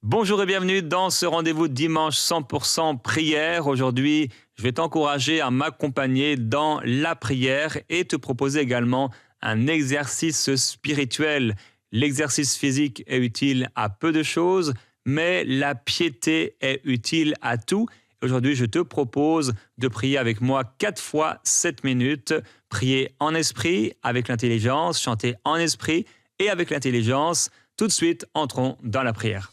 Bonjour et bienvenue dans ce rendez-vous dimanche 100% prière. Aujourd'hui, je vais t'encourager à m'accompagner dans la prière et te proposer également un exercice spirituel. L'exercice physique est utile à peu de choses, mais la piété est utile à tout. Aujourd'hui, je te propose de prier avec moi 4 fois 7 minutes. Prier en esprit, avec l'intelligence, chanter en esprit et avec l'intelligence. Tout de suite, entrons dans la prière.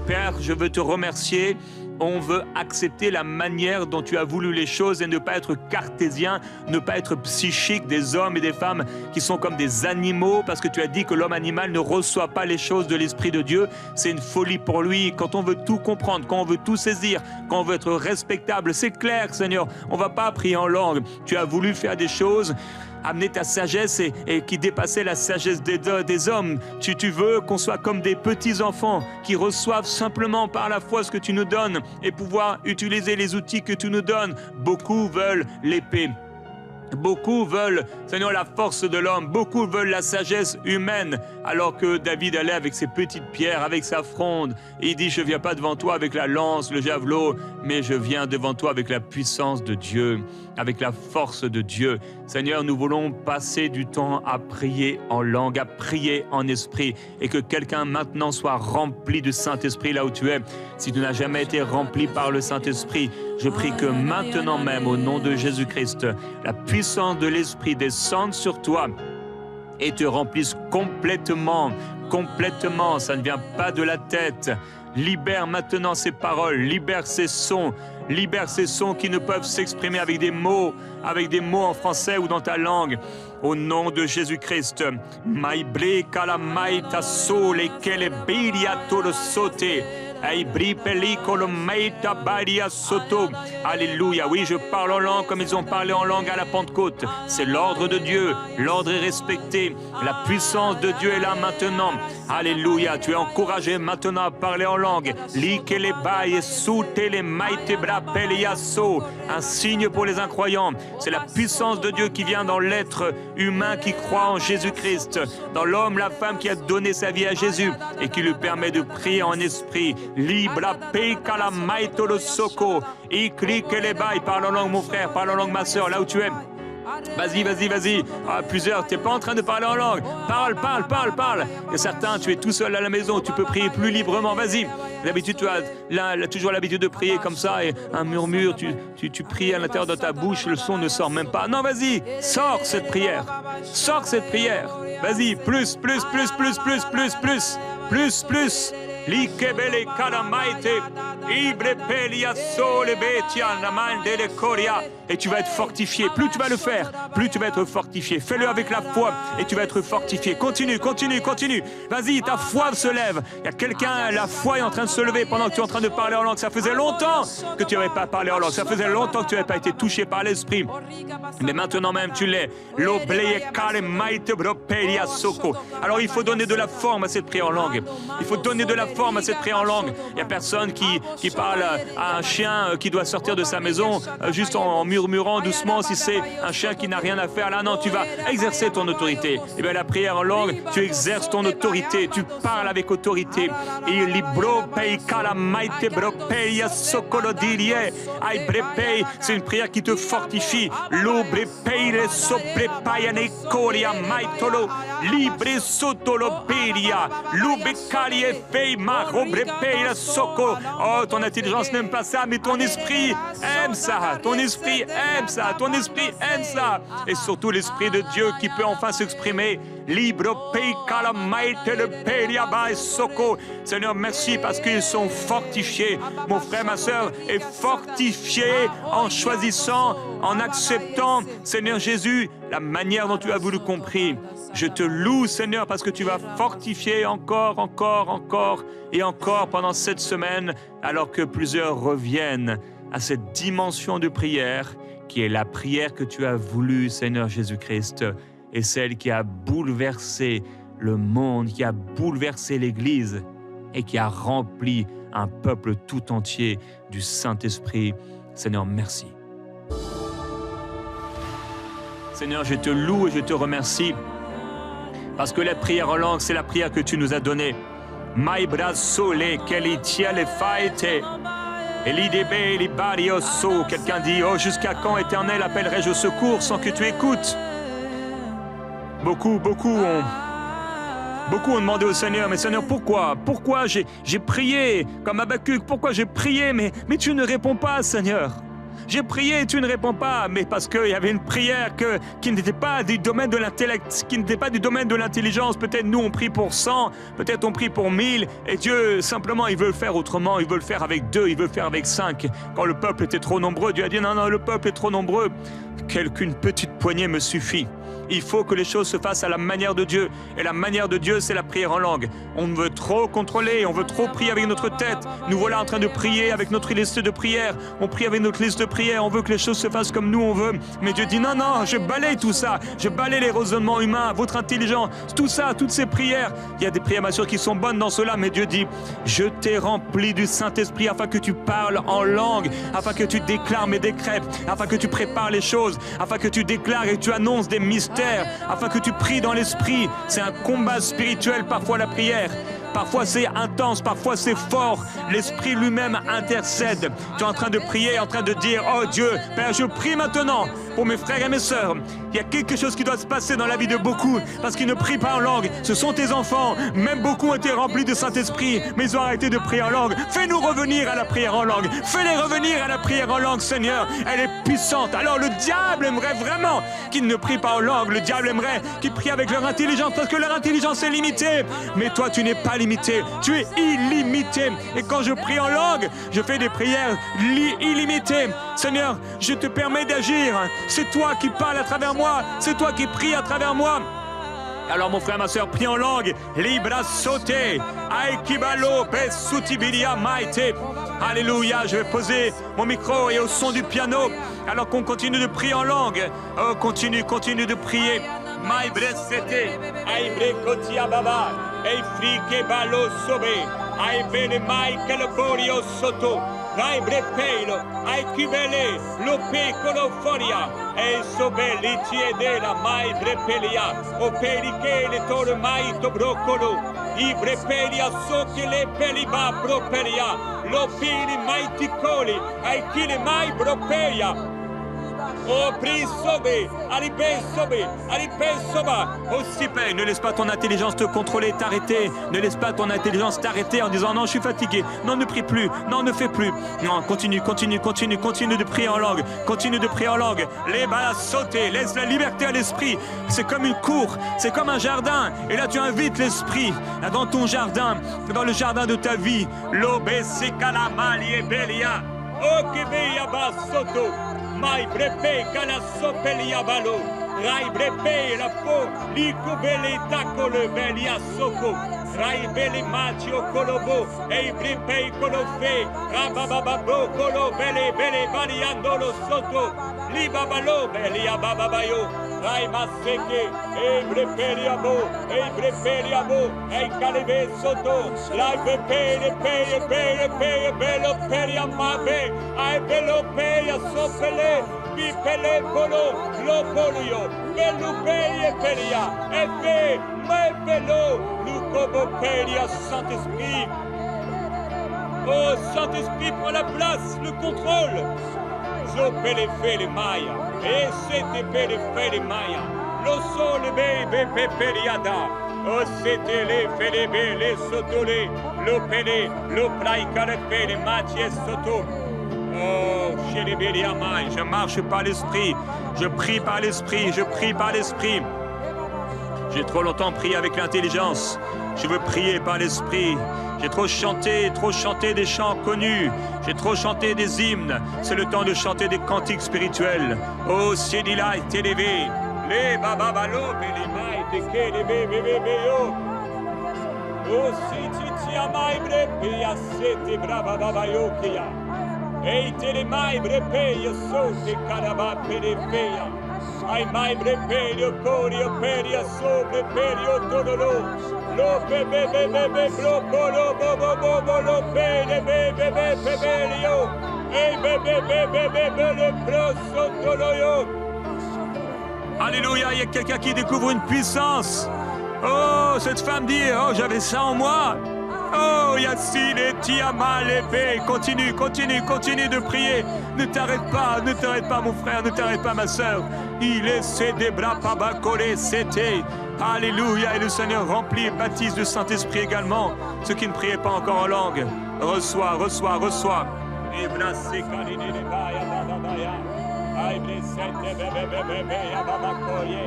Père, je veux te remercier. On veut accepter la manière dont tu as voulu les choses et ne pas être cartésien, ne pas être psychique, des hommes et des femmes qui sont comme des animaux, parce que tu as dit que l'homme animal ne reçoit pas les choses de l'Esprit de Dieu. C'est une folie pour lui. Quand on veut tout comprendre, quand on veut tout saisir, quand on veut être respectable, c'est clair, Seigneur, on ne va pas prier en langue. Tu as voulu faire des choses, amener ta sagesse et qui dépassait la sagesse des hommes. Tu veux qu'on soit comme des petits-enfants qui reçoivent simplement par la foi ce que tu nous donnes et pouvoir utiliser les outils que tu nous donnes. Beaucoup veulent l'épée. Beaucoup veulent, Seigneur, la force de l'homme. Beaucoup veulent la sagesse humaine. Alors que David allait avec ses petites pierres, avec sa fronde. Et il dit, je ne viens pas devant toi avec la lance, le javelot, mais je viens devant toi avec la puissance de Dieu, avec la force de Dieu. Seigneur, nous voulons passer du temps à prier en langue, à prier en esprit. Et que quelqu'un maintenant soit rempli du Saint-Esprit là où tu es. Si tu n'as jamais été rempli par le Saint-Esprit, je prie que maintenant même, au nom de Jésus-Christ, la puissance de l'Esprit descende sur toi et te remplisse complètement. Ça ne vient pas de la tête. Libère maintenant ces paroles, libère ces sons qui ne peuvent s'exprimer avec des mots en français ou dans ta langue. Au nom de Jésus-Christ. Alléluia. Oui, je parle en langue comme ils ont parlé en langue à la Pentecôte. C'est l'ordre de Dieu. L'ordre est respecté. La puissance de Dieu est là maintenant. Alléluia. Tu es encouragé maintenant à parler en langue. Un signe pour les incroyants. C'est la puissance de Dieu qui vient dans l'être humain qui croit en Jésus-Christ. Dans l'homme, la femme qui a donné sa vie à Jésus et qui lui permet de prier en esprit. Libra peka la maitolo soko. Parle en langue, mon frère, parle en langue, ma soeur, là où tu es. Vas-y. Ah, plusieurs, tu n'es pas en train de parler en langue. Parle. Et certains, tu es tout seul à la maison, tu peux prier plus librement. Vas-y. D'habitude, tu as toujours l'habitude de prier comme ça, et un murmure, tu pries à l'intérieur de ta bouche, le son ne sort même pas. Non, vas-y, sors cette prière. Vas-y, plus. Likebele kalamaite, ibre pelia sole betia namandele koria. Et tu vas être fortifié. Plus tu vas le faire, plus tu vas être fortifié. Fais-le avec la foi et tu vas être fortifié. Continue. Vas-y, ta foi se lève. Il y a quelqu'un, la foi est en train de se lever pendant que tu es en train de parler en langue. Ça faisait longtemps que tu n'avais pas parlé en langue. Ça faisait longtemps que tu n'avais pas été touché par l'Esprit. Mais maintenant même, tu l'es. Alors il faut donner de la forme à cette prière en langue. Il n'y a personne qui parle à un chien qui doit sortir de sa maison juste en murmurant doucement si c'est un chien qui n'a rien à faire. Là, non, tu vas exercer ton autorité. Et bien la prière en langue, tu exerces ton autorité. Tu parles avec autorité. C'est une prière qui te fortifie. Libre sotolo peria, lubecali e feima, robrepeira soco. Oh, ton intelligence n'aime pas ça, mais ton esprit aime ça. Et surtout l'Esprit de Dieu qui peut enfin s'exprimer. Libre peicala maite le peria ba soco. Seigneur, merci parce qu'ils sont fortifiés. Mon frère, ma sœur est fortifié en choisissant, en acceptant, Seigneur Jésus, la manière dont tu as voulu compris. Je te loue, Seigneur, parce que tu vas fortifier encore et encore pendant cette semaine, alors que plusieurs reviennent à cette dimension de prière qui est la prière que tu as voulu, Seigneur Jésus-Christ, et celle qui a bouleversé le monde, qui a bouleversé l'Église et qui a rempli un peuple tout entier du Saint-Esprit. Seigneur, merci. Seigneur, je te loue et je te remercie parce que la prière en langue, c'est la prière que tu nous as donnée. Quelqu'un dit, oh, jusqu'à quand, Éternel, appellerai-je au secours sans que tu écoutes? Beaucoup ont demandé au Seigneur, mais Seigneur, pourquoi? Pourquoi j'ai prié comme Habakkuk? Pourquoi j'ai prié, mais tu ne réponds pas, Seigneur? J'ai prié et tu ne réponds pas, mais parce qu'il y avait une prière qui n'était pas du domaine de l'intellect, qui n'était pas du domaine de l'intelligence. Peut-être nous, on prie pour 100, peut-être on prie pour 1000, et Dieu, simplement, il veut le faire autrement, il veut le faire avec 2, il veut le faire avec 5. Quand le peuple était trop nombreux, Dieu a dit, non, le peuple est trop nombreux, qu'une petite poignée me suffit. Il faut que les choses se fassent à la manière de Dieu. Et la manière de Dieu, c'est la prière en langue. On veut trop contrôler, on veut trop prier avec notre tête. Nous voilà en train de prier avec notre liste de prières. On prie avec notre liste de prières, on veut que les choses se fassent comme nous on veut. Mais Dieu dit non, je balaye tout ça. Je balaye les raisonnements humains, votre intelligence, tout ça, toutes ces prières. Il y a des prières, bien sûr, qui sont bonnes dans cela, mais Dieu dit, je t'ai rempli du Saint-Esprit afin que tu parles en langue, afin que tu déclares mes décrets, afin que tu prépares les choses, afin que tu déclares et tu annonces des mystères, afin que tu pries dans l'esprit. C'est un combat spirituel parfois la prière. Parfois c'est intense, parfois c'est fort. L'Esprit lui-même intercède. Tu es en train de prier, en train de dire, oh Dieu, Père, je prie maintenant pour mes frères et mes sœurs. Il y a quelque chose qui doit se passer dans la vie de beaucoup, parce qu'ils ne prient pas en langue. Ce sont tes enfants. Même beaucoup ont été remplis de Saint-Esprit, mais ils ont arrêté de prier en langue. Fais-nous revenir à la prière en langue. Fais-les revenir à la prière en langue, Seigneur. Elle est puissante. Alors le diable aimerait vraiment qu'ils ne prient pas en langue. Le diable aimerait qu'ils prient avec leur intelligence, parce que leur intelligence est limitée. Mais toi, tu n'es pas limité. Tu es illimité. Et quand je prie en langue, je fais des prières illimitées. Seigneur, je te permets d'agir. C'est toi qui parles à travers moi. C'est toi qui pries à travers moi. Alors mon frère, ma soeur, prie en langue. Libra sauté. Aikibalo pesutibiria maite. Alléluia, je vais poser mon micro et au son du piano, alors qu'on continue de prier en langue. Oh, continue de prier. Maibre sete. Aibre kotia baba. Eifrike balo sobe. Aibele mai keleborio soto. Aibre peilo. Aikibele. Lope koloforia. E sobeli tiedela mai brepelia. O perike le tore mai to brocolo. Ibre pelia so che le peliba bropelia. Lo pili mai ticoli. Aikile mai bropelia. Oh, prie sobe, alipe soba. Oh, si paix, ne laisse pas ton intelligence te contrôler, t'arrêter. Ne laisse pas ton intelligence t'arrêter en disant non, je suis fatigué. Non, ne prie plus. Non, ne fais plus. Non, continue de prier en langue. Continue de prier en langue. Les balles sauter, laisse la liberté à l'esprit. C'est comme une cour, c'est comme un jardin. Et là, tu invites l'esprit dans ton jardin, dans le jardin de ta vie. L'obé sekalamali e belia. Oh, kebeya bas soto. Mai brepe cala sopelia balo. Rai brepe la po. Lico bele taco le belia soco. Rai bele macio colobo. Ei brepe colofe. Rabababo colo bele baliando lo soto. Libabalo belia bababayo. Rai maseke. Ei brepelia bo. Ei calebe soto. Lai brepe belo peria mabe. Ai belo peria sopele. Bipele polo, lo polio, belupeye peria, efe, me pelo, lukobo peria, Saint-Esprit. Oh, Saint-Esprit, prends la place, le contrôle. Zopele fe les mailles, et c'était pele fe les mailles. Lo sole bebe peperiada. Oh, c'était les félébé, les sotolé, lo pele, lo plaika le pele, maties soto. Oh, je marche par l'esprit, je prie par l'esprit, je prie par l'esprit. J'ai trop longtemps prié avec l'intelligence, je veux prier par l'esprit. J'ai trop chanté des chants connus, j'ai trop chanté des hymnes. C'est le temps de chanter des cantiques spirituels. Oh, Siedila est élevé, les bababalo, les mailles, les quais, les bébés, oh, si ti amai brepia, sete brava babayo kia. Ei te le mai brepeia, so te caraba perefeia. Ai mai breperio corio peria sobre perio todolo. Lo bebe bebe blo bolo bobo bobo lo bebe bebe bebelio. Ei bebe bebe bebe le proso toloyo. Alléluia, il y a quelqu'un qui découvre une puissance. Oh, cette femme dit, oh, j'avais ça en moi. Oh, Yassine, Tiama, l'épée. Continue, continue, continue de prier. Ne t'arrête pas, mon frère, ne t'arrête pas, ma soeur. Il est cédé, bras pas collé, c'était. Alléluia, et le Seigneur remplit et baptise du Saint-Esprit également. Ceux qui ne priaient pas encore en langue, reçois, reçois, reçois. Et ai blessete bebe bebe ya baba koye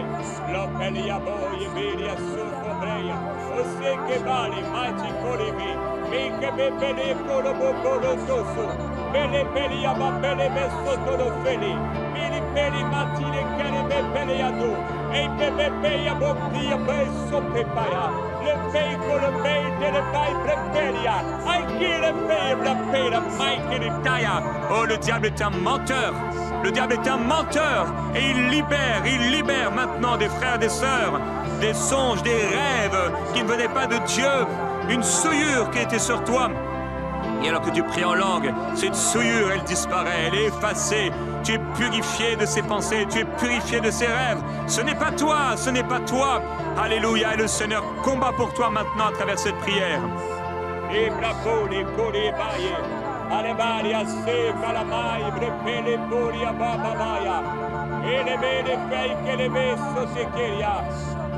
lo pelia boye bilia su cobreia o se che vale maci colivi mi che bebe le colo bolo toso bele pelia ba bele messo todo feli mili peli matine che ne bebe ya do e bebe peia bottia besso pepaya le pei con le pei delle pai preperia ai che le pei la pera mai che ne taia. Oh, le diable est un menteur. Le diable est un menteur et il libère maintenant des frères, des sœurs, des songes, des rêves qui ne venaient pas de Dieu, une souillure qui était sur toi. Et alors que tu pries en langue, cette souillure, elle disparaît, elle est effacée. Tu es purifié de ses pensées, tu es purifié de ses rêves. Ce n'est pas toi, ce n'est pas toi. Alléluia, et le Seigneur combat pour toi maintenant à travers cette prière. Et bravo, les colébaillés. Alevaria se calamai brepele boria babaya ele bene fei che le messo se cheria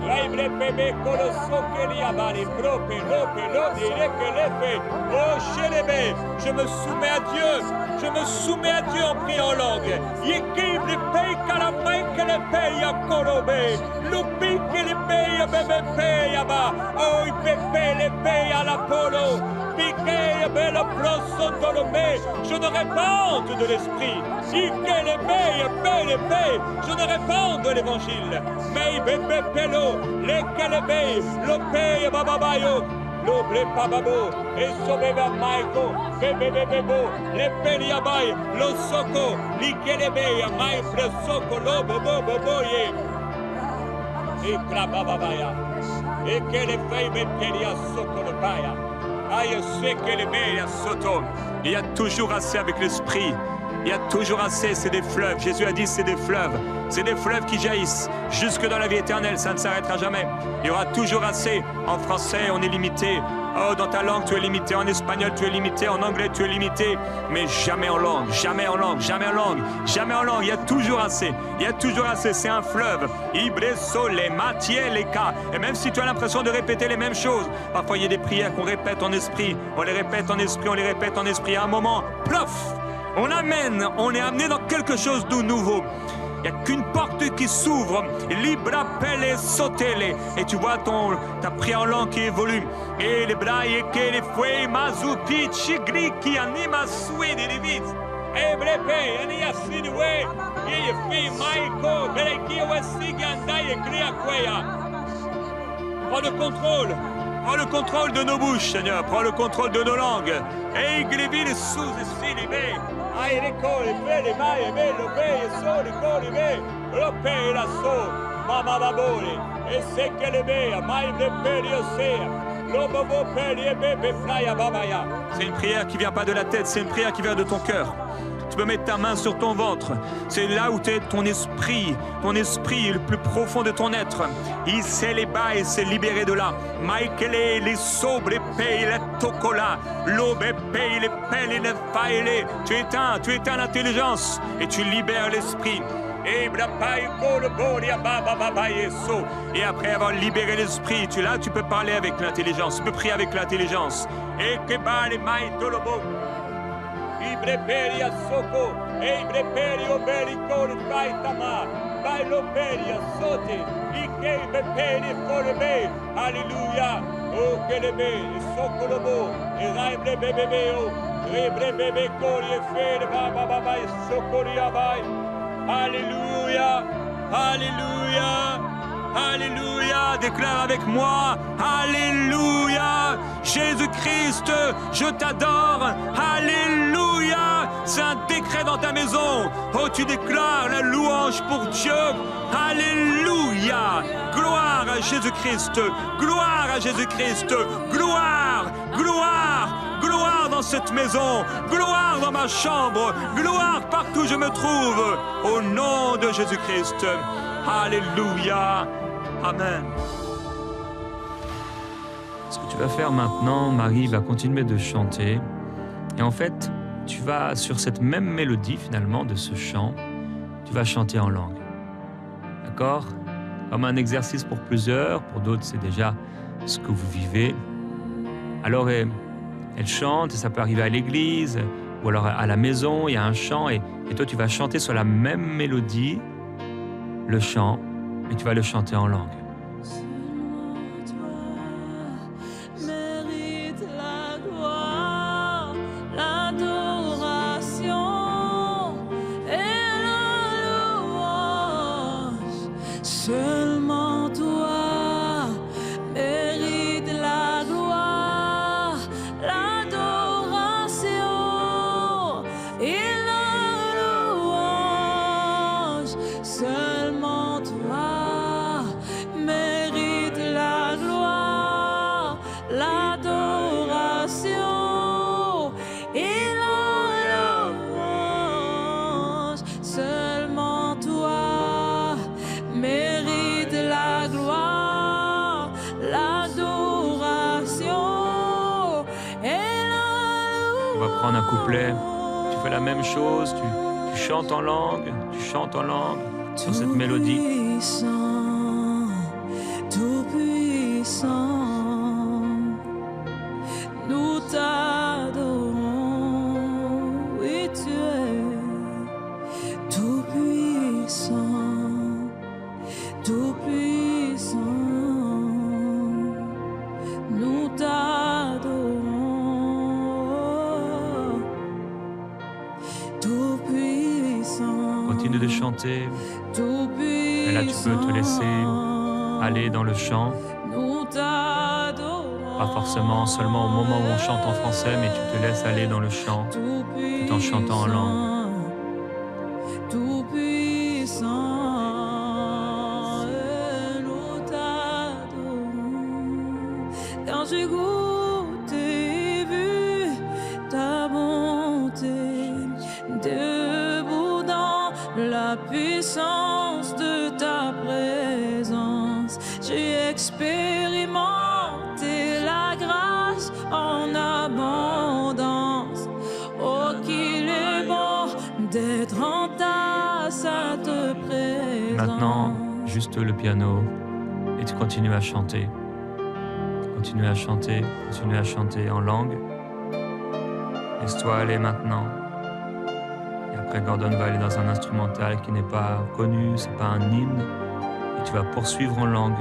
lei brepeme colo so che li avali prope lo dire che le fait oh chelebe je me soumets à Dieu en priant en langue yeki brepei calamai che le peia colobe lupi che le peia bebe peia ba oh i pepe le peia la polo. Je n'aurai pas honte de l'esprit. Je n'aurai pas honte de l'évangile. Mais bébé pelo, les calébé, l'opé bababayo, l'oblé pababo, et sobeba maiko, bébé bébébo, les peliabai, lo soko, l'ikélébé, mai presoko, lo bobo boboye. Et krabababaya, et que les feuilles météria soko le baya. Il y a toujours assez avec l'esprit. Il y a toujours assez, c'est des fleuves. Jésus a dit c'est des fleuves. C'est des fleuves qui jaillissent jusque dans la vie éternelle. Ça ne s'arrêtera jamais. Il y aura toujours assez. En français, on est limité. Oh, dans ta langue, tu es limité. En espagnol, tu es limité. En anglais, tu es limité. Mais jamais en langue. Jamais en langue. Jamais en langue. Jamais en langue. Il y a toujours assez. Il y a toujours assez. C'est un fleuve. Ibreso, les matières, les cas. Et même si tu as l'impression de répéter les mêmes choses, parfois il y a des prières qu'on répète en esprit. On les répète en esprit. On les répète en esprit. À un moment, plof! On est amené dans quelque chose de nouveau. Il n'y a qu'une porte qui s'ouvre. Libra pelle sotele. Et tu vois ta prière en langue qui évolue. Et les bras et que les fouets mazupi chigri qui anima soué des levites. Et brepe, ania sinoué. Et fi maiko, beleki wesigi andai et cria queya. Prends le contrôle. Prends le contrôle de nos bouches, Seigneur. Prends le contrôle de nos langues. Et glivile sous et silibé. Ai le cole, belle mai, bello, belle, sole, cole, belle. Lo pe la so, mama babole. E se che le bea, mai le peli osea. Lo bobo peli e bebe flya babaya. C'est une prière qui vient pas de la tête, c'est une prière qui vient de ton cœur. Tu peux mettre ta main sur ton ventre. C'est là où est ton esprit le plus profond de ton être. Il s'est les bas et s'est libéré de là. Michael, les sobres, les payes, les tocola, l'aube, paye, les pelles, les failles. Tu éteins l'intelligence et tu libères l'esprit. Et après avoir libéré l'esprit, tu peux parler avec l'intelligence. Tu peux prier avec l'intelligence. Et que les mailles tolobo. Ibreperia soko, ibreperio bericor faitama, bailo peria sote, ike beperi forbe, alléluia, oh kelebe, soko lobo, irabre bebebeo, ibre bebe corie fere baba baba sokoria bai, alléluia, alléluia. Alléluia, déclare avec moi, alléluia, Jésus-Christ Jésus-Christ, je t'adore. Alléluia. C'est un décret dans ta maison. Oh, tu déclares la louange pour Dieu. Alléluia. Gloire à Jésus-Christ. Gloire à Jésus-Christ. Gloire, gloire, gloire dans cette maison. Gloire dans ma chambre. Gloire partout où je me trouve. Au nom de Jésus-Christ. Alléluia. Amen. Ce que tu vas faire maintenant, Marie va continuer de chanter. Et en fait, tu vas, sur cette même mélodie finalement de ce chant, tu vas chanter en langue. D'accord ? Comme un exercice pour plusieurs, pour d'autres c'est déjà ce que vous vivez. Alors elle chante, ça peut arriver à l'église, ou alors à la maison, il y a un chant, et toi tu vas chanter sur la même mélodie, le chant, et tu vas le chanter en langue. Seulement toi mérites la gloire, l'adoration et la louange. Seulement toi mérites la gloire, l'adoration et la louange. Seulement toi mérite la gloire, l'adoration et la louange. On va prendre un couplet, tu fais la même chose, tu chantes en langue, sur cette mélodie. Tout puissant, nous t'adorons, oui tu es tout puissant, tout puissant, nous t'adorons, tout puissant. Continue de chanter, Tout puissant, et là tu peux te laisser aller dans le chant, nous t'adorons. pas forcément seulement au moment où on chante en français, mais tu te laisses aller dans le chant, tout en chantant en langue. Tout puissant, et nous t'adorons. Car j'ai goûté et vu ta bonté, debout dans la puissance de ta présence. J'ai expérimenté la grâce en abondance. Oh, qu'il est bon d'être en ta sainte présence. Maintenant, juste le piano, et tu continues à chanter. Continue à chanter en langue. Laisse-toi aller maintenant. Et après, Gordon va aller dans un instrumental qui n'est pas connu, c'est pas un hymne. Et tu vas poursuivre en langue.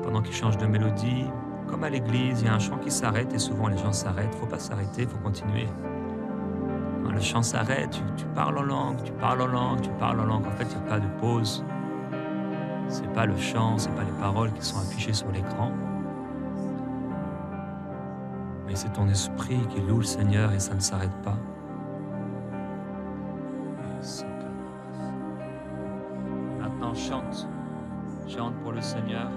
Pendant qu'il change de mélodie, comme à l'église, il y a un chant qui s'arrête et souvent les gens s'arrêtent. Il ne faut pas s'arrêter, il faut continuer. Quand le chant s'arrête, tu parles en langue, tu parles en langue. En fait, il n'y a pas de pause. C'est pas le chant, c'est pas les paroles qui sont affichées sur l'écran. Mais c'est ton esprit qui loue le Seigneur et ça ne s'arrête pas. Maintenant, chante. Chante pour le Seigneur.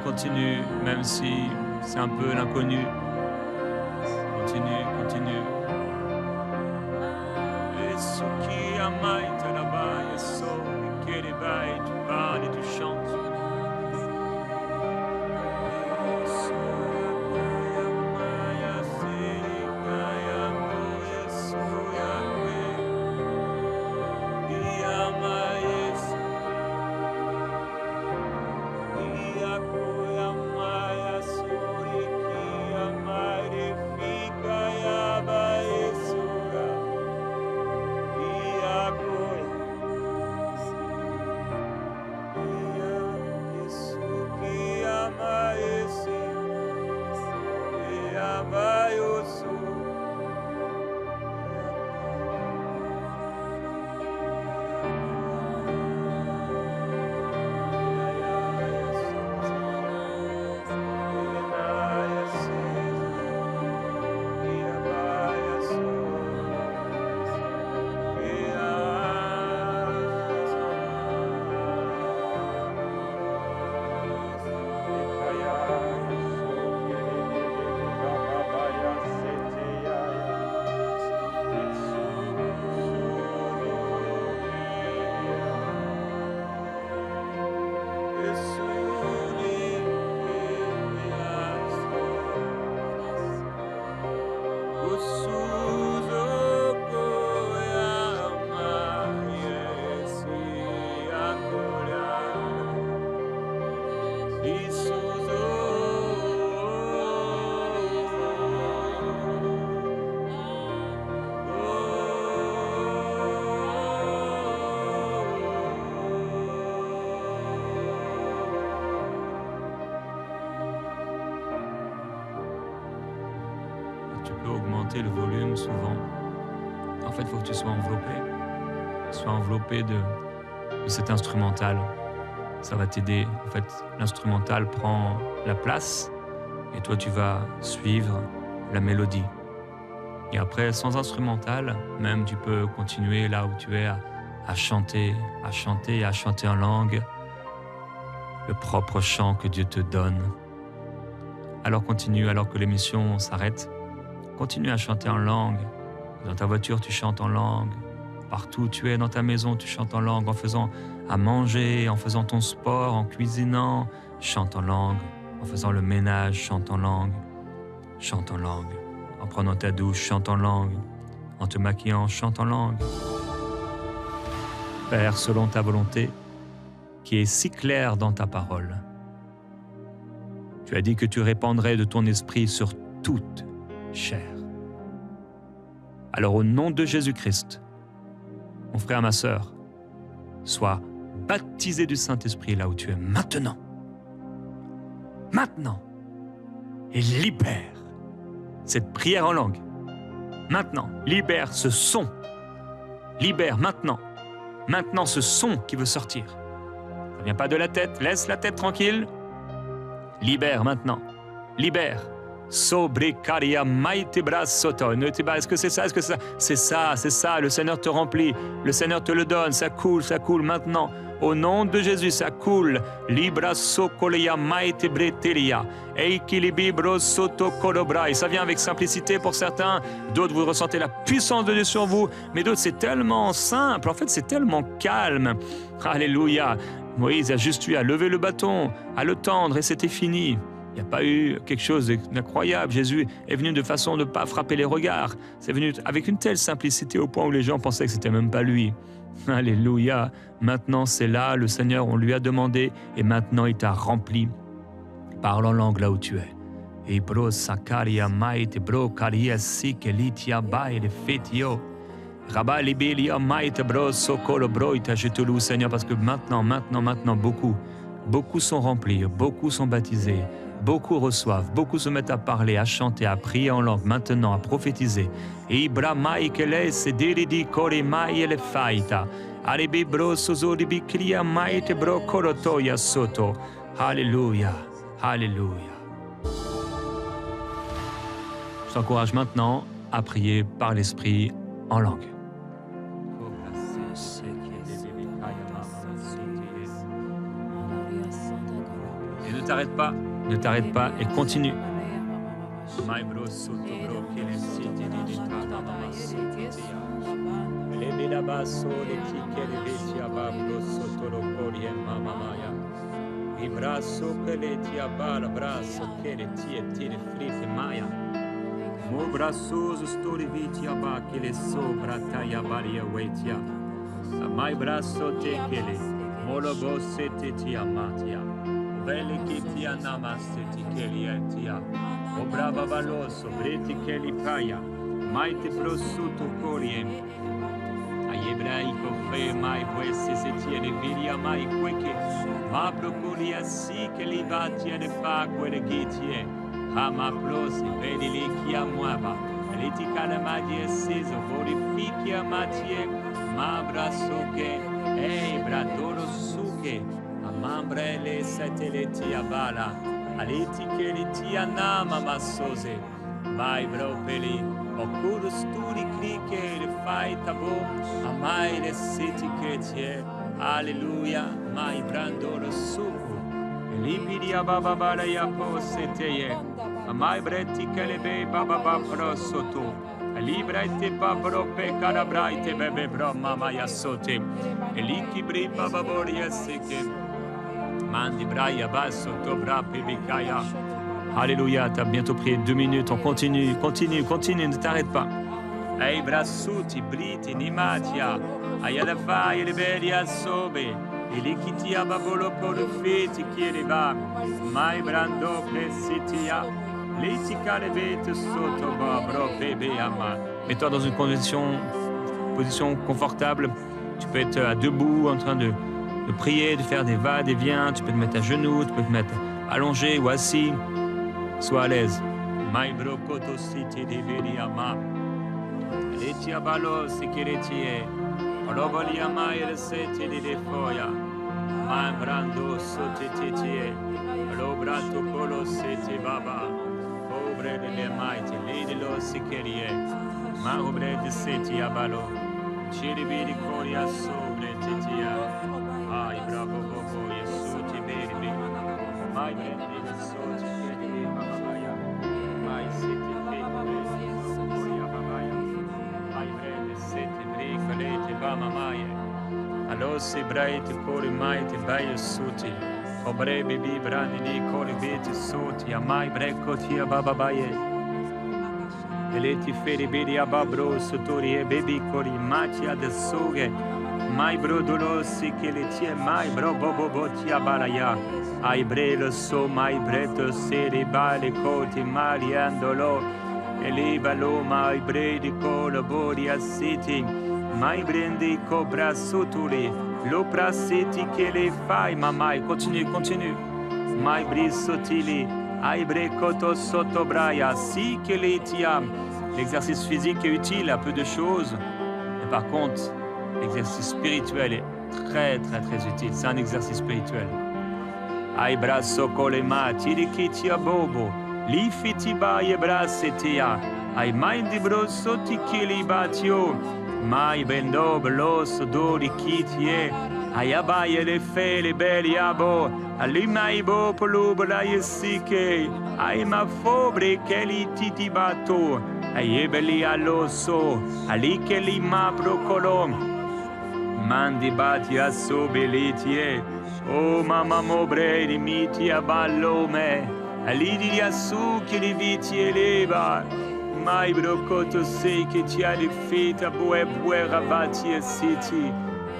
Continue, même si c'est un peu l'inconnu. Continue. Tu parles et tu chantes. Augmenter le volume souvent. En fait, il faut que tu sois enveloppé de cet instrumental. Ça va t'aider. En fait, l'instrumental prend la place et toi, tu vas suivre la mélodie. Et après, sans instrumental, même tu peux continuer là où tu es à chanter en langue le propre chant que Dieu te donne. Alors continue, alors que l'émission s'arrête. Continue à chanter en langue. Dans ta voiture, tu chantes en langue. Partout où tu es, dans ta maison, tu chantes en langue. En faisant à manger, en faisant ton sport, en cuisinant, chante en langue. En faisant le ménage, chante en langue. Chante en langue. En prenant ta douche, chante en langue. En te maquillant, chante en langue. Père, selon ta volonté, qui est si claire dans ta parole, tu as dit que tu répandrais de ton esprit sur toute chair. Alors au nom de Jésus-Christ, mon frère, ma sœur, sois baptisé du Saint-Esprit là où tu es maintenant. Maintenant. Et libère cette prière en langue. Maintenant. Libère ce son. Libère maintenant. Maintenant ce son qui veut sortir. Ça ne vient pas de la tête. Laisse la tête tranquille. Libère maintenant. Libère. Sobrekaria maite brasoto. Est-ce que c'est ça? Est-ce que c'est ça? C'est ça. Le Seigneur te remplit. Le Seigneur te le donne. Ça coule maintenant. Au nom de Jésus, ça coule. Libra sokoleya maite bretelia. Eikilibibro soto kolobrai. Ça vient avec simplicité pour certains. D'autres, vous ressentez la puissance de Dieu sur vous. Mais d'autres, c'est tellement simple. En fait, c'est tellement calme. Alléluia. Moïse a juste eu à lever le bâton, à le tendre et c'était fini. Il n'y a pas eu quelque chose d'incroyable. Jésus est venu de façon de ne pas frapper les regards. C'est venu avec une telle simplicité au point où les gens pensaient que c'était même pas lui. Alléluia. Maintenant, c'est là, le Seigneur, on lui a demandé et maintenant, il t'a rempli. Parle en langue là où tu es. Et bro sakaria maite bro karia sikelitia baile fetio. Rabba libelia maite bro sokolo broita. Je te loue, Seigneur, parce que maintenant, beaucoup sont remplis, beaucoup sont baptisés, Beaucoup reçoivent, beaucoup se mettent à parler, à chanter, à prier en langue, maintenant à prophétiser. Ibra mai kele se diridi kore mai ele faita. Aribi bro sozo ribi kriya mai te bro korotoya soto. Alléluia, alléluia. Je t'encourage maintenant à prier par l'Esprit en langue. Et ne t'arrête pas et continue. Mo braçoso storivitia ba que le sobra taia baria weitia. Mai braço te kele, molobo sete tia matia. Vele que tia namaste ti kelietia. O brava baloso, breti keli paia. Mai te prosuto coriem. Ai ebraico fe mai puesse se tiene viria mai queke. Ma procuria si che li vatia de fa quelle gitie. Ama plose, vedi li chia muava, liticana madia seso, vorificia matie, ma brasoche, bradoro suche, amambrele satelliti bala, alitiche li tia nama massose, mai bropeli, ocuro studi cliche, le fai tabo, amai le seti cretie, alleluia, mai brandoro suco. Lipidia baba bala ya poseteye, amai bretti kelebe baba bapro soto, librete babro pe carabraite bebe bro mama ya sote, likibri baba boria seke, mandi braia basso to brape bikaya. Alléluia, t'as bientôt prié 2 minutes, on continue, ne t'arrête pas. Ei brasuti briti nimatia, ayala vai le beria sobe. E li kitia babolo polo feti kieleva, mai brando plesitia, litica le bete soto babro bébé ama. Mets-toi dans une position confortable. Tu peux être debout en train de prier, de faire des va-et-vient. Tu peux te mettre à genoux, tu peux te mettre allongé ou assis. Sois à l'aise. Mai bro koto siti de veri ama. Letia balo sikiritie. Olovolia mai le seti di defoia, ma brando sottetitie, lo brato colo seti baba, obre de le maite, lidi lo sicherie, ma obre de seti abalo, ciribidi coria sobre titia, ai bravo bobo, yesu ti beribi, mai brandi de soti chiedi babaya, mai seti feti, coria babaya, mai brandi seti bricolete bamamaye, allo si braite cori mai te baie suti, obre bibi brandi di cori beti suti, amai brecco tia bababaye, eleti feri bidi ababro suturi e bebi cori matia de soge, mai bro dolosi che le tie mai bro bobo tia balaya, ai bre lo so mai breto seri bale coti mariandolo, e li balo mai bre di colo bodi a siti, mai brendi cobra sotuli, lo prasiti che le fai, ma mai, continue, mai bri sottili, ai bre coto sotto braia, si che le tia. L'exercice physique est utile à peu de choses, mais par contre, l'exercice spirituel est très utile. C'est un exercice spirituel. Ai brasso colema, tirikitia bobo, li fitiba e brassetia, ai mind brosso tikili batio, mai bendo blos dori kitie, ai abaye le fe le belli abo, ali mai bo polubla yesike, ai ma fobre che li titibato, ai ebeli all'osso, ali che li ma procolom, mandi bati a sobelitie, oh mamma mobre di miti a ballome, ali di assu che li viti eleva, mai brocotto sei che ti ha le feta bue ravati e siti,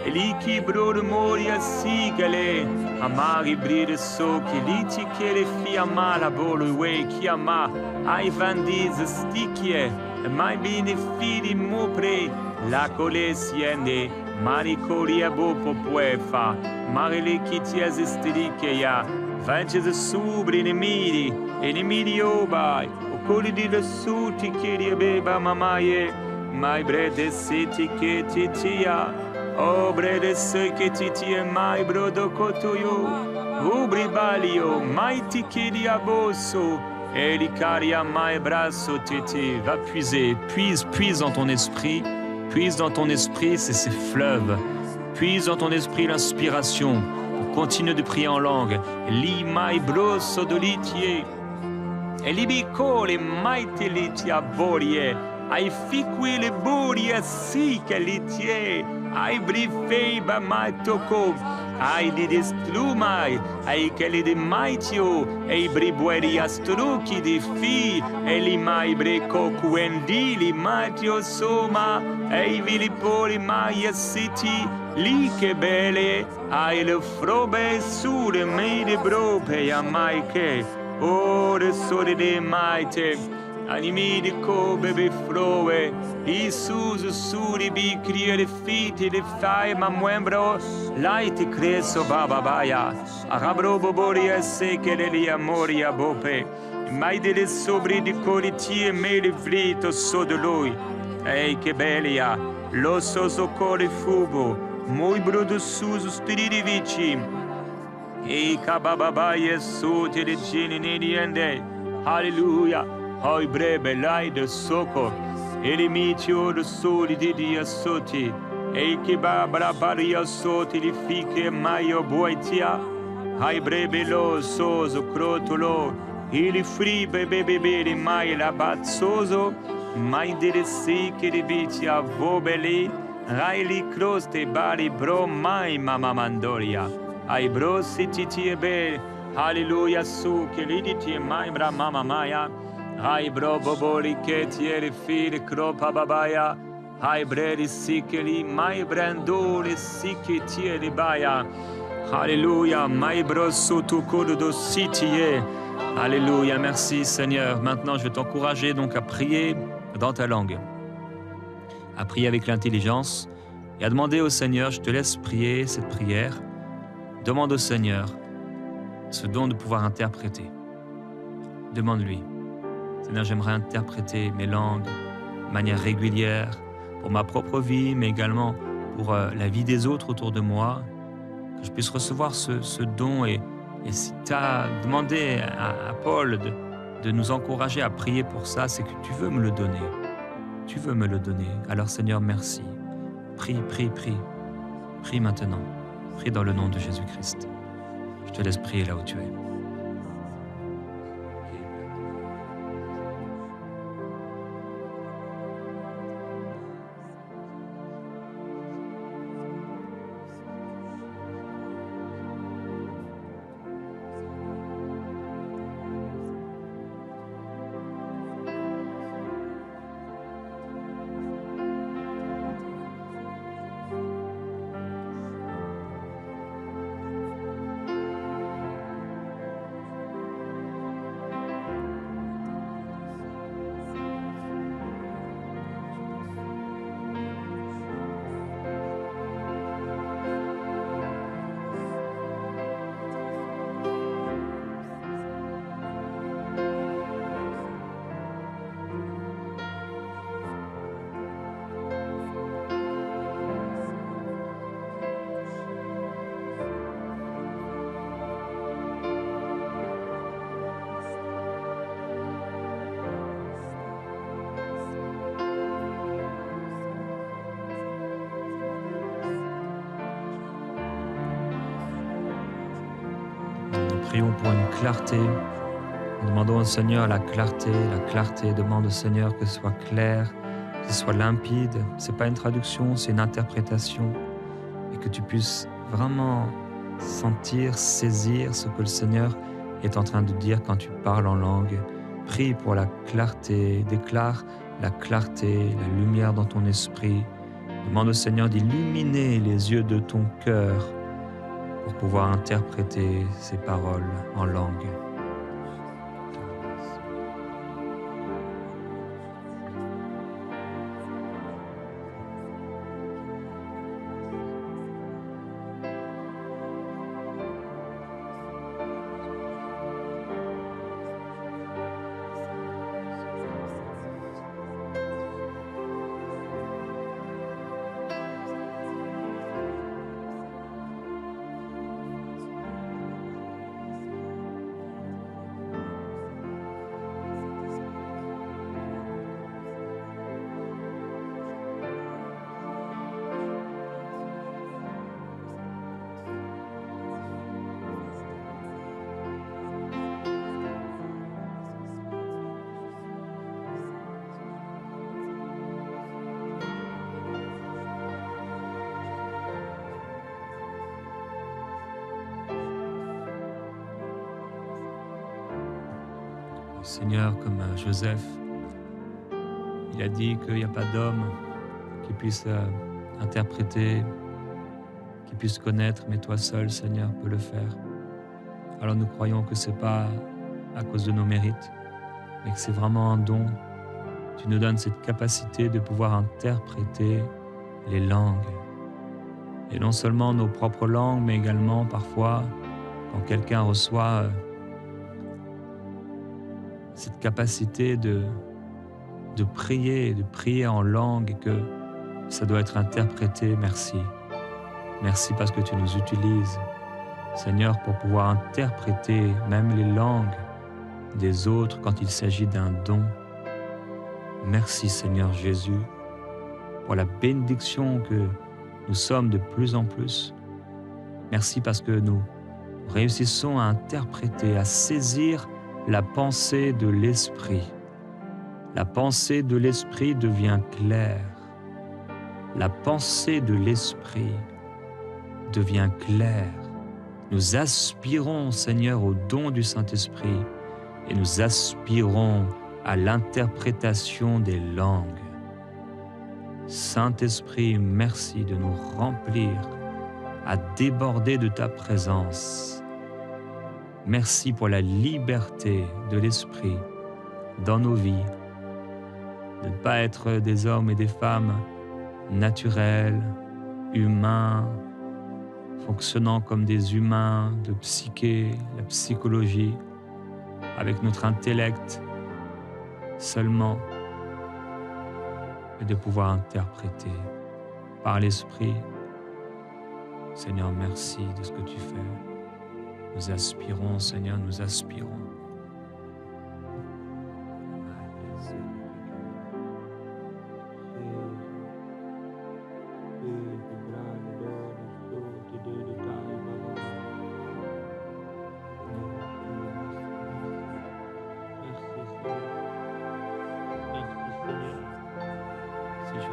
e lì chi brode mori a sigale, amari bride so che lì ti che le fia mala bolo uè chi ama, ai vandise sticchie, e mai bene fidi mopre, la colesiene, mari coria bopo puefa, mari le chi ti esistiriche ya, Fanci subri nemiri obai, okoli di lasu tikiri beba mamaye, mai brede siti ke titia, o brede se ke titia mai brodo kotoyo, ubri balio, mai tikiri aboso, Elicaria mai brasso titi, va puiser, puise dans ton esprit, c'est ces fleuves, puise dans ton esprit l'inspiration. Continue de prier en langue. Li mai brosso dolitie. E libico le maite litia borie. Ai fiqui le borie si che litie. Ai brifei ba mai tocco. Ai di destlumai. Ai che li de maitio. E bribueri astrucchi di fi. E li mai breco quendili maitio soma. E vilipori mai city. Lì che belle, hai le frobe su le mede brope a mai che, ore sole de maite, animi di cobe be froe, i susu su di bicri e fiti di fai ma muembro, laiti creso bababaya, arabro bobori e secche degli amori a bope, mai delle sobri di coritie me di flito so de lui, ehi che belia, lo so core fubo, Muy brudo suso spiriti vici. E kabababaye su te de geni niende. Alleluia. Hoi brebe lai de soko. E li mitio de soli di dia soti. E che bababaria soti li fiche maio boitia. Hai brebe lo soso crotolo. E li fribe bebe di mai la bazzoso. Mai delle si che di vicia vobeli. Raili croste bari bro mai mama mandoria. Ai bro sititi e be. Alleluia su che liditi e mai bra mama maya. Ai bro boboli che tieri fili cropa babaya. Ai bredi sikeli mai brandole siki tieri baya. Alléluia, mai bro soto kodo sitie. Alléluia, merci Seigneur. Maintenant je vais t'encourager donc à prier dans ta langue. À prier avec l'intelligence et à demander au Seigneur, je te laisse prier cette prière, demande au Seigneur ce don de pouvoir interpréter. Demande-lui, Seigneur, j'aimerais interpréter mes langues de manière régulière pour ma propre vie, mais également pour la vie des autres autour de moi, que je puisse recevoir ce don et si tu as demandé à Paul de nous encourager à prier pour ça, c'est que tu veux me le donner. Tu veux me le donner. Alors Seigneur, merci. Prie, prie, prie. Prie maintenant. Prie dans le nom de Jésus-Christ. Je te laisse prier là où tu es. Prions pour une clarté. Demandons au Seigneur la clarté. Demande au Seigneur que ce soit clair, que ce soit limpide. Ce n'est pas une traduction, c'est une interprétation. Et que tu puisses vraiment sentir, saisir ce que le Seigneur est en train de dire quand tu parles en langue. Prie pour la clarté, déclare la clarté, la lumière dans ton esprit. Demande au Seigneur d'illuminer les yeux de ton cœur pour pouvoir interpréter ces paroles en langue. Seigneur, comme Joseph, il a dit qu'il n'y a pas d'homme qui puisse interpréter, qui puisse connaître, mais toi seul, Seigneur, peux le faire. Alors nous croyons que ce n'est pas à cause de nos mérites, mais que c'est vraiment un don. Tu nous donnes cette capacité de pouvoir interpréter les langues. Et non seulement nos propres langues, mais également parfois, quand quelqu'un reçoit cette capacité de prier en langue et que ça doit être interprété, merci. Merci parce que tu nous utilises, Seigneur, pour pouvoir interpréter même les langues des autres quand il s'agit d'un don. Merci, Seigneur Jésus, pour la bénédiction que nous sommes de plus en plus. Merci parce que nous réussissons à interpréter, à saisir la pensée de l'Esprit. La pensée de l'Esprit devient claire. La pensée de l'Esprit devient claire. Nous aspirons, Seigneur, au don du Saint-Esprit et nous aspirons à l'interprétation des langues. Saint-Esprit, merci de nous remplir, à déborder de ta présence. Merci pour la liberté de l'Esprit dans nos vies, de ne pas être des hommes et des femmes naturels, humains, fonctionnant comme des humains de psyché, la psychologie, avec notre intellect seulement, et de pouvoir interpréter par l'Esprit. Seigneur, merci de ce que tu fais. Nous aspirons, Seigneur, nous aspirons.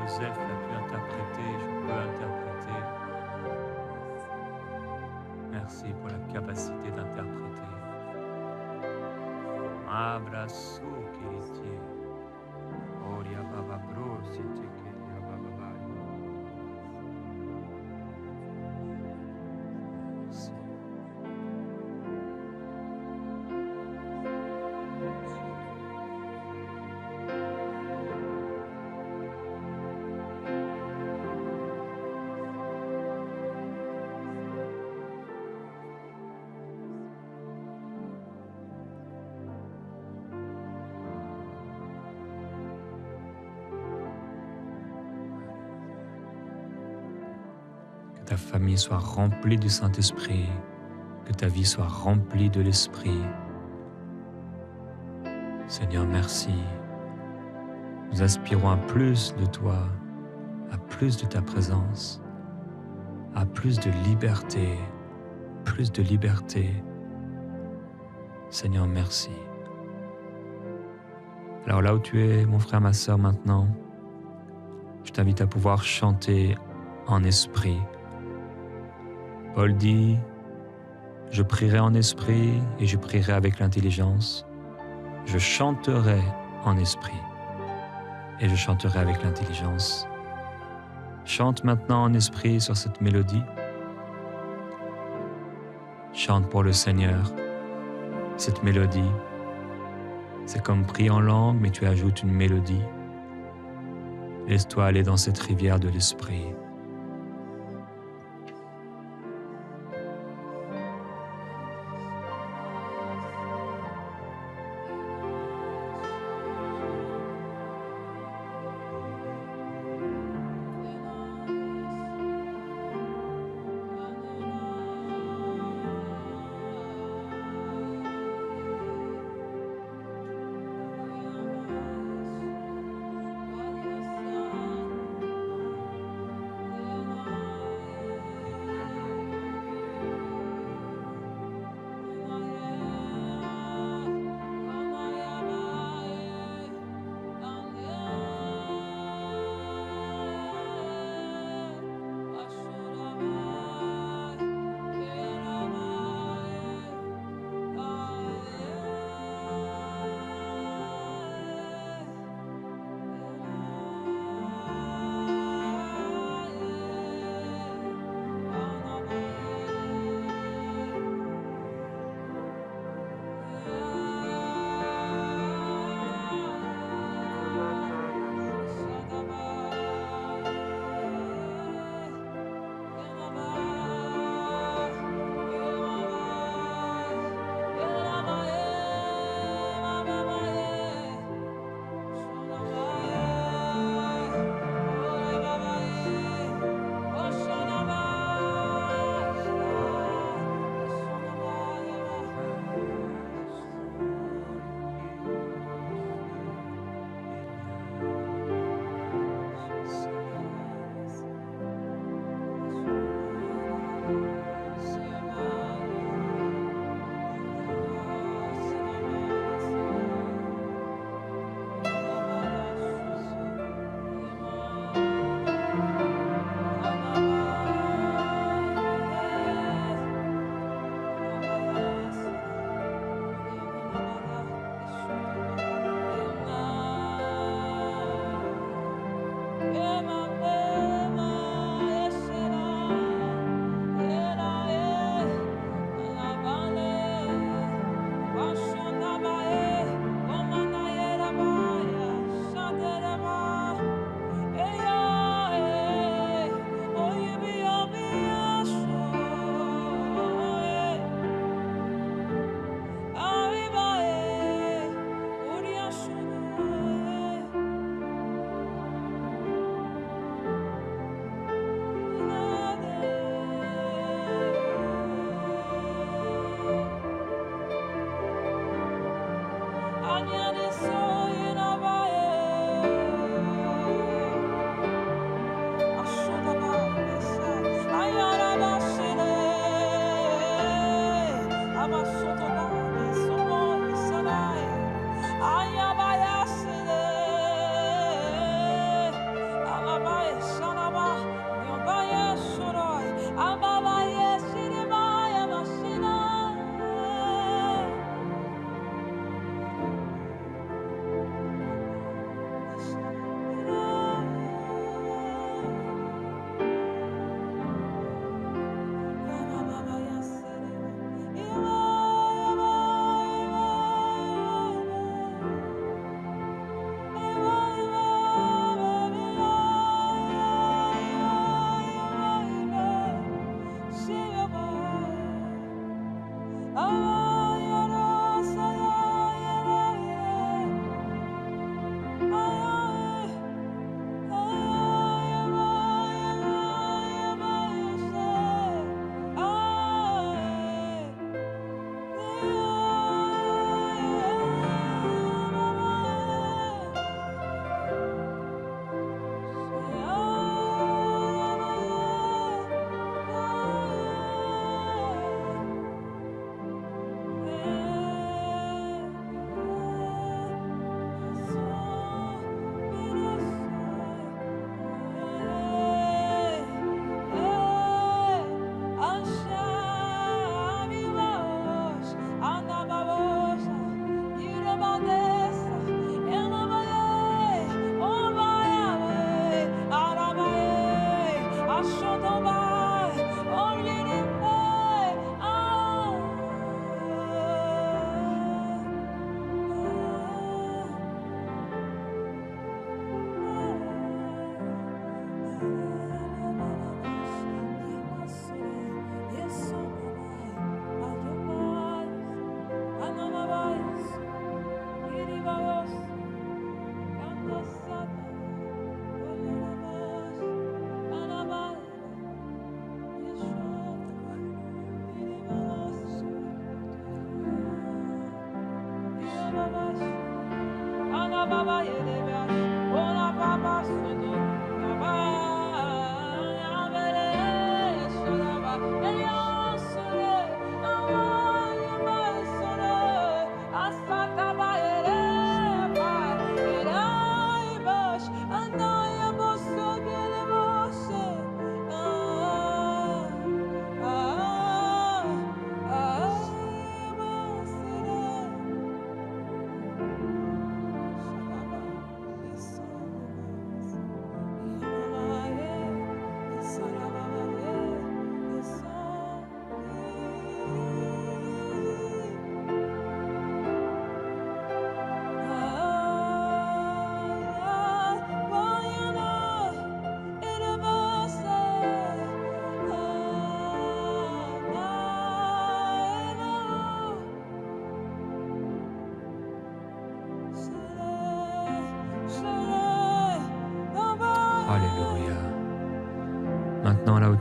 Joseph a pu interpréter, je peux interpréter. Merci pour la capacité d'interpréter. Abraço, querido. Oria baba bro, c'était que baba bari. Merci. Que ta famille soit remplie du Saint-Esprit, que ta vie soit remplie de l'Esprit. Seigneur, merci. Nous aspirons à plus de toi, à plus de ta présence, à plus de liberté, plus de liberté. Seigneur, merci. Alors là où tu es, mon frère, ma sœur, maintenant, je t'invite à pouvoir chanter en esprit. Paul dit, je prierai en esprit et je prierai avec l'intelligence. Je chanterai en esprit et je chanterai avec l'intelligence. Chante maintenant en esprit sur cette mélodie. Chante pour le Seigneur. Cette mélodie, c'est comme prier en langue, mais tu ajoutes une mélodie. Laisse-toi aller dans cette rivière de l'esprit.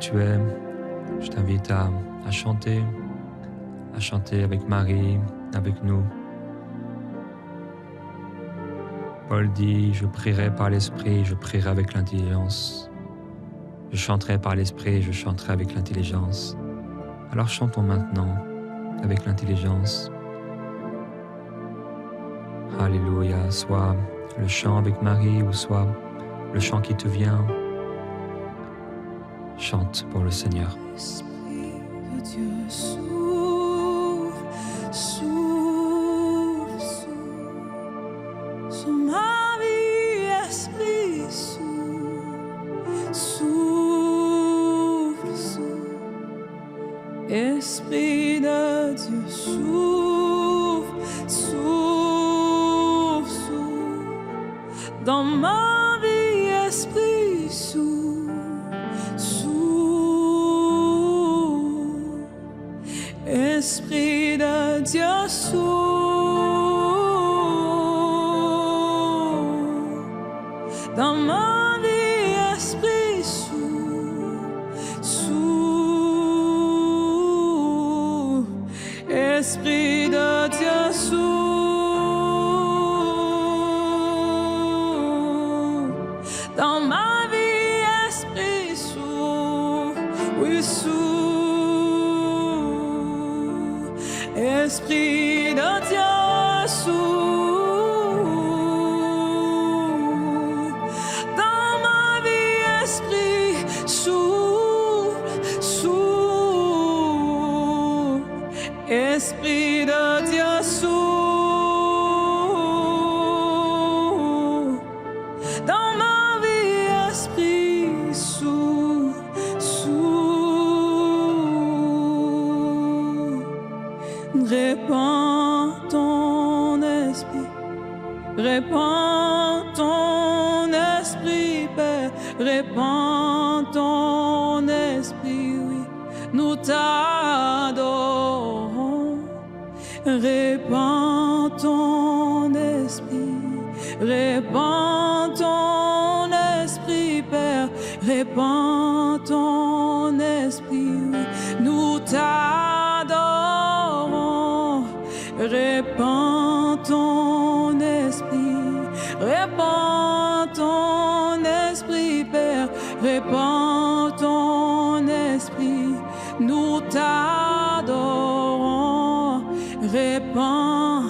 tu es, je t'invite à chanter avec Marie, avec nous. Paul dit, je prierai par l'esprit, je prierai avec l'intelligence. Je chanterai par l'esprit, je chanterai avec l'intelligence. Alors chantons maintenant avec l'intelligence. Alléluia, soit le chant avec Marie ou soit le chant qui te vient. Chante pour le Seigneur. Esprit de Dieu, souffle, souffle, souffle sur ma vie, esprit, souffle, souffle, souffle. Esprit de Dieu, souffle, souffle, souffle dans ma vie, esprit, souffle, souffle. Esprit de Dieu, souffle dans ma vie, esprit, souffle, souffle. Esprit de Dieu, souffle dans ma vie, esprit, souffle, oui, souffle. Esprit de Dieu, souffle dans ma vie, esprit, souffle, souffle. Esprit de Dieu, souffle dans ma vie, esprit, souffle, souffle. Répands ton esprit, répands ton esprit, Père, répands ton esprit, oui, nous t'adorons. Répands ton esprit, répands ton esprit, Père, répands ton esprit, oui, nous t'adorons. Répands ton esprit, répands ton esprit, Père, répands ton esprit, nous t'adorons. Répands,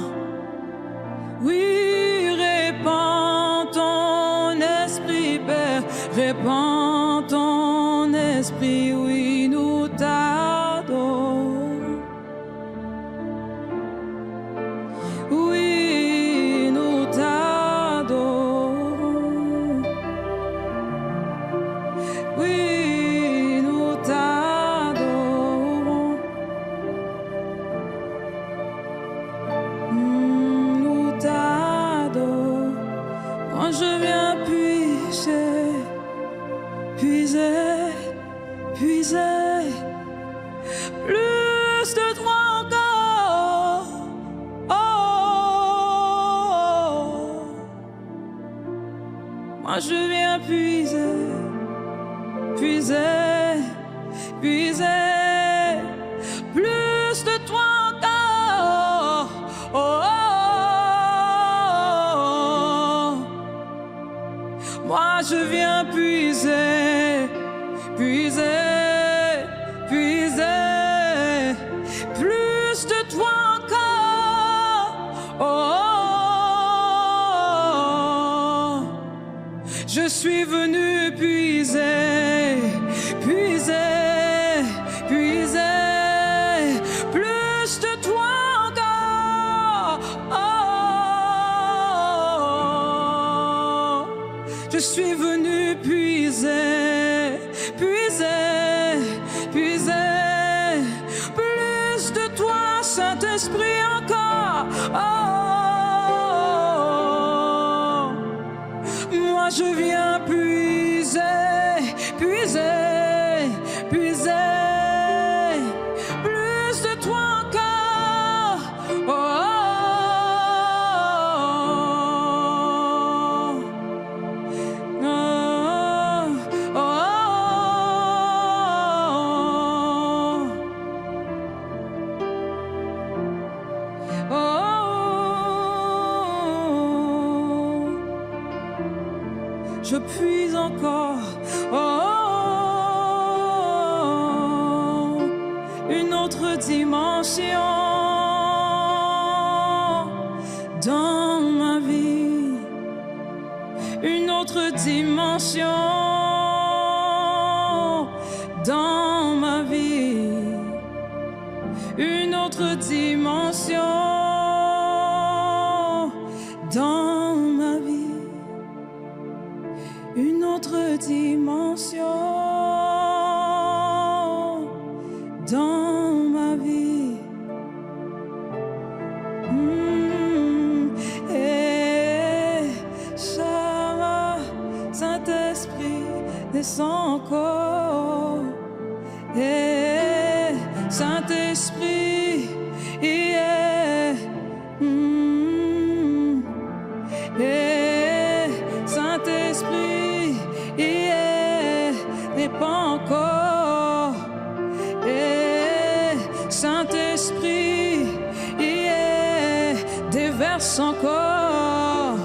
oui, répands ton esprit, Père, répands ton esprit, oui, nous t'adorons. Oui, nous t'adorons. Oui, nous t'adorons. Nous t'adorons. Quand je viens puiser, puiser, puiser, plus de toi encore. Oh, moi je viens puiser, puiser, puiser, plus de toi encore. Oh, moi je viens puiser, puiser, puiser, plus de toi encore. Oh, je suis venu puiser, puiser, puiser, plus de toi encore. Oh, je suis venu puiser, puiser, puiser, plus de toi, Saint-Esprit, encore. Oh, moi je viens puiser, puiser, puiser, plus de toi encore. Oh, oh, oh, oh, je puise encore. Une autre dimension dans ma vie, une autre dimension dans ma vie, une autre dimension dans ma vie, une autre dimension dans ma vie. Shama, Saint-Esprit, descends encore. Saint-Esprit, yeah. Saint-Esprit, yeah. N'est pas encore. Saint-Esprit, yeah. Déverse encore.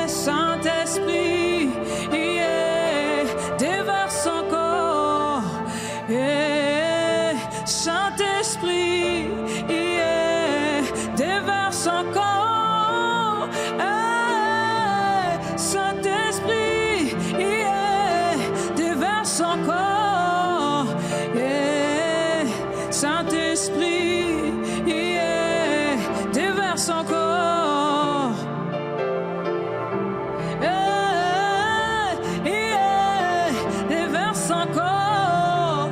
Saint-Esprit, yeah. Déverse encore. Saint-Esprit, yeah. Déverse encore. Saint-Esprit, yeah. Déverse encore. Saint-Esprit, yeah. Déverse encore. Déverse encore.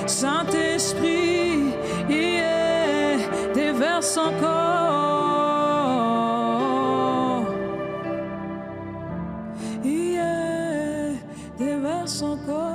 Saint-Esprit, yeah. Déverse encore. Yeah. Déverse encore.